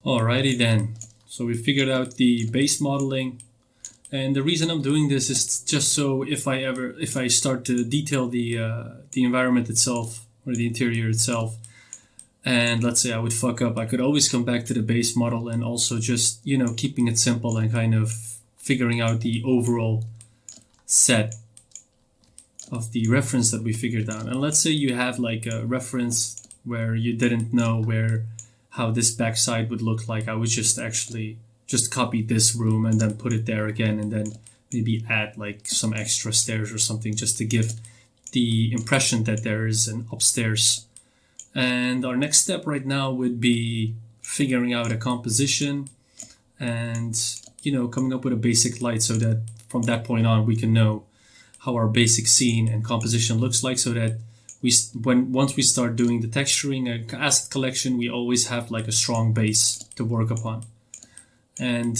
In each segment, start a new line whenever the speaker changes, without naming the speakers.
Alrighty then. So we figured out the base modeling, and the reason I'm doing this is just so if I start to detail the environment itself or the interior itself, and let's say I would fuck up, I could always come back to the base model and also just keeping it simple and kind of figuring out the overall set of the reference that we figured out. And let's say you have like a reference where you didn't know how this backside would look like. I would just actually just copy this room and then put it there again, and then maybe add like some extra stairs or something just to give the impression that there is an upstairs. And our next step right now would be figuring out a composition and coming up with a basic light, so that from that point on we can know how our basic scene and composition looks like, so that once we start doing the texturing and asset collection, we always have like a strong base to work upon. And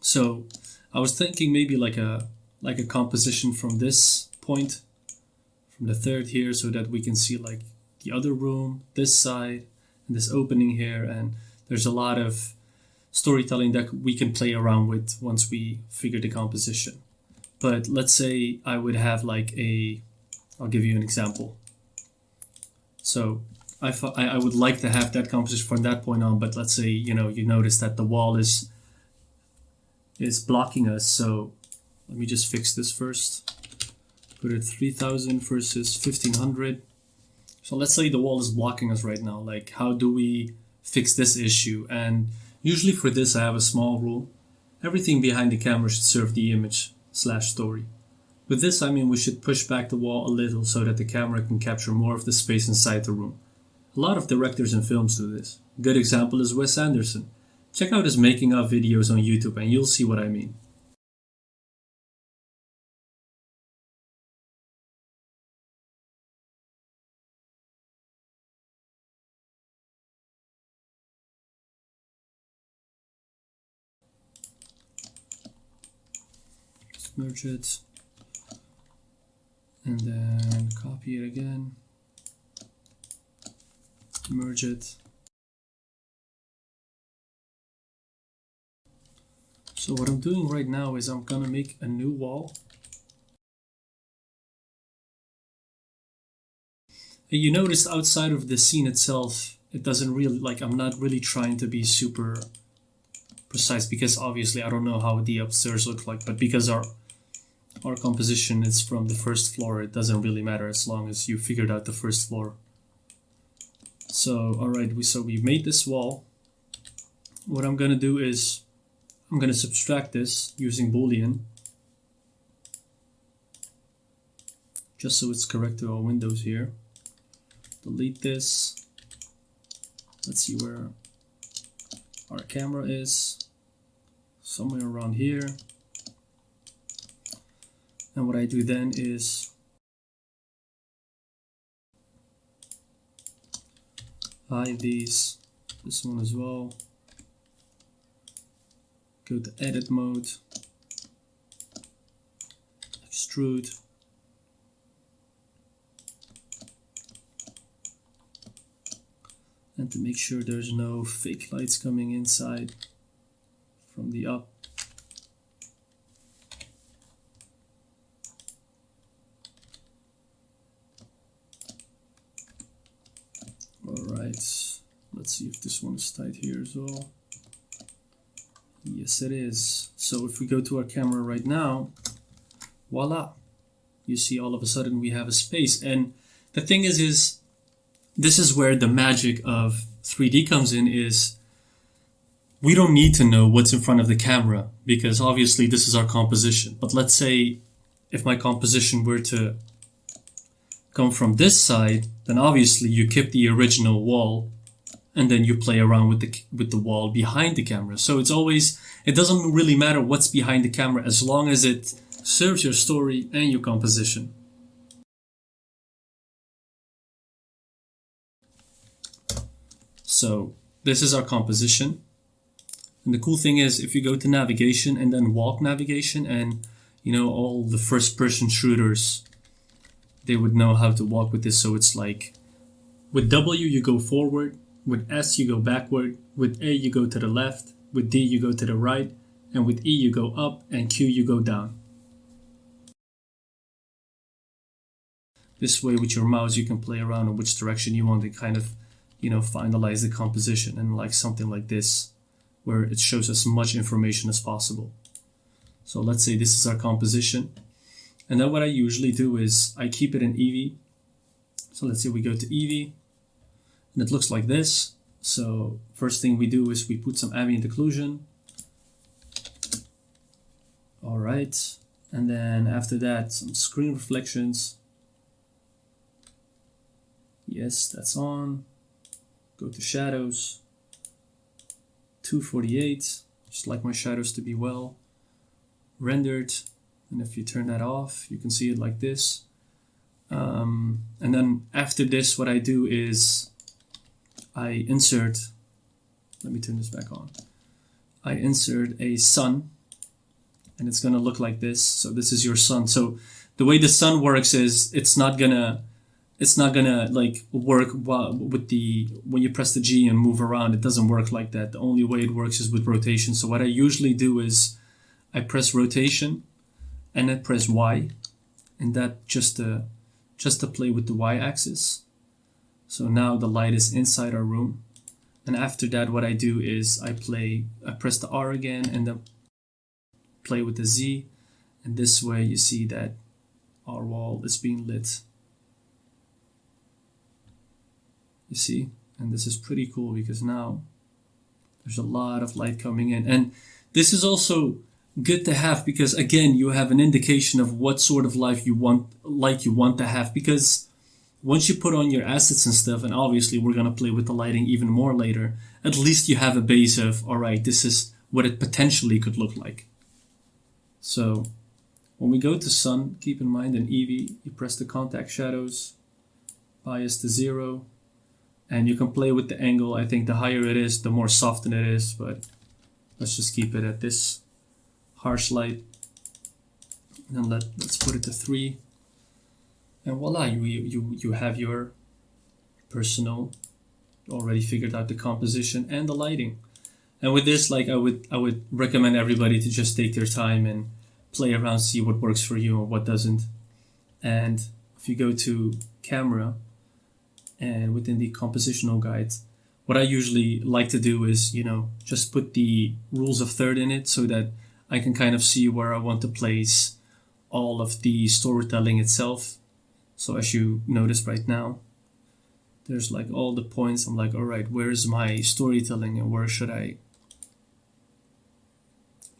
so I was thinking maybe like a composition from this point, from the third here, so that we can see like the other room, this side, and this opening here. And there's a lot of storytelling that we can play around with once we figure the composition. But let's say I would have like I'll give you an example. So I would like to have that composition from that point on, but let's say, you notice that the wall is blocking us. So let me just fix this first. Put it 3000 versus 1500. So let's say the wall is blocking us right now. Like, how do we fix this issue? And usually for this, I have a small rule. Everything behind the camera should serve the image/story. With this, I mean we should push back the wall a little so that the camera can capture more of the space inside the room. A lot of directors and films do this. A good example is Wes Anderson. Check out his making of videos on YouTube and you'll see what I mean. Just merge it. And then copy it again, merge it. So what I'm doing right now is I'm gonna make a new wall. And you notice outside of the scene itself, it doesn't really, I'm not really trying to be super precise, because obviously I don't know how the upstairs look like, but because our composition is from the first floor, it doesn't really matter as long as you figured out the first floor. So alright, we made this wall. What I'm gonna do is I'm gonna subtract this using Boolean, just so it's correct to our windows here. Delete this. Let's see where our camera is. Somewhere around here. And what I do then is hide this one as well. Go to edit mode, extrude. And to make sure there's no fake lights coming inside from the up. Alright, let's see if this one is tight here as well. Yes, it is. So if we go to our camera right now, voila, you see all of a sudden we have a space. And the thing is this is where the magic of 3D comes in, is we don't need to know what's in front of the camera, because obviously this is our composition. But let's say if my composition were to come from this side, then obviously you keep the original wall and then you play around with the wall behind the camera. So it doesn't really matter what's behind the camera as long as it serves your story and your composition. So this is our composition. And the cool thing is, if you go to navigation and then walk navigation, and all the first person shooters, they would know how to walk with this. So it's like with W you go forward, With S, you go backward. With A, you go to the left. With D, you go to the right. And with E, you go up. And Q, you go down. This way, with your mouse, you can play around in which direction you want to kind of, finalize the composition. And like something like this, where it shows as much information as possible. So let's say this is our composition. And then what I usually do is I keep it in Eevee. So let's say we go to Eevee, and it looks like this. So first thing we do is we put some ambient occlusion. All right. And then after that, some screen reflections. Yes, that's on. Go to shadows. 248. Just like my shadows to be well rendered. And if you turn that off, you can see it like this. And then after this, what I do is I insert, let me turn this back on. I insert a sun, and it's gonna look like this. So this is your sun. So the way the sun works is it's not gonna like work with when you press the G and move around. It doesn't work like that. The only way it works is with rotation. So what I usually do is I press rotation and then press Y, and that just to play with the Y-axis. So now the light is inside our room. And after that, what I do is I press the R again and then play with the Z. And this way you see that our wall is being lit. You see? And this is pretty cool because now there's a lot of light coming in. And this is also good to have because, again, you have an indication of what sort of light you want to have, because once you put on your assets and stuff, and obviously we're going to play with the lighting even more later, at least you have a base of, all right, this is what it potentially could look like. So when we go to sun, keep in mind in Eevee, you press the contact shadows, bias to 0, and you can play with the angle. I think the higher it is, the more softened it is, but let's just keep it at this harsh light. And then let's put it to 3. And voila, you have your personal, already figured out the composition and the lighting. And with this, like I would recommend everybody to just take their time and play around, see what works for you and what doesn't. And if you go to camera and within the compositional guide, what I usually like to do is, just put the rules of third in it so that I can kind of see where I want to place all of the storytelling itself. So as you notice right now, there's like all the points. I'm like, all right, where's my storytelling and where should I?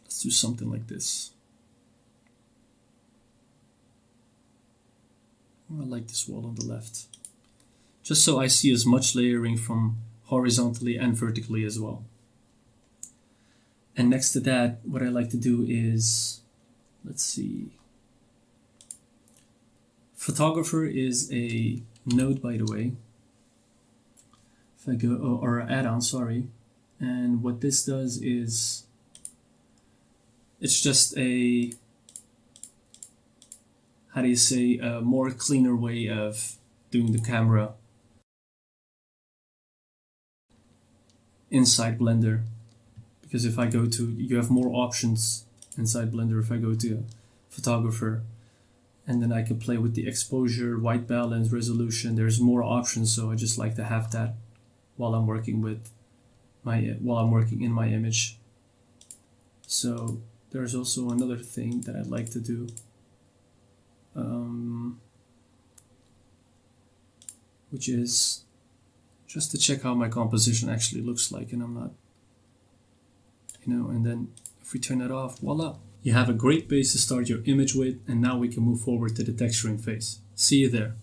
Let's do something like this. I like this wall on the left. Just so I see as much layering from horizontally and vertically as well. And next to that, what I like to do is, let's see. Photographer is a node, by the way. If I go, or add-on, sorry. And what this does is, it's just a, how do you say, a more cleaner way of doing the camera inside Blender. Because if I go to, you have more options inside Blender. If I go to photographer, and then I can play with the exposure, white balance, resolution. There's more options, so I just like to have that while I'm working with in my image. So there's also another thing that I'd like to do, which is just to check how my composition actually looks like, and I'm not, and then if we turn it off, voila. You have a great base to start your image with, and now we can move forward to the texturing phase. See you there.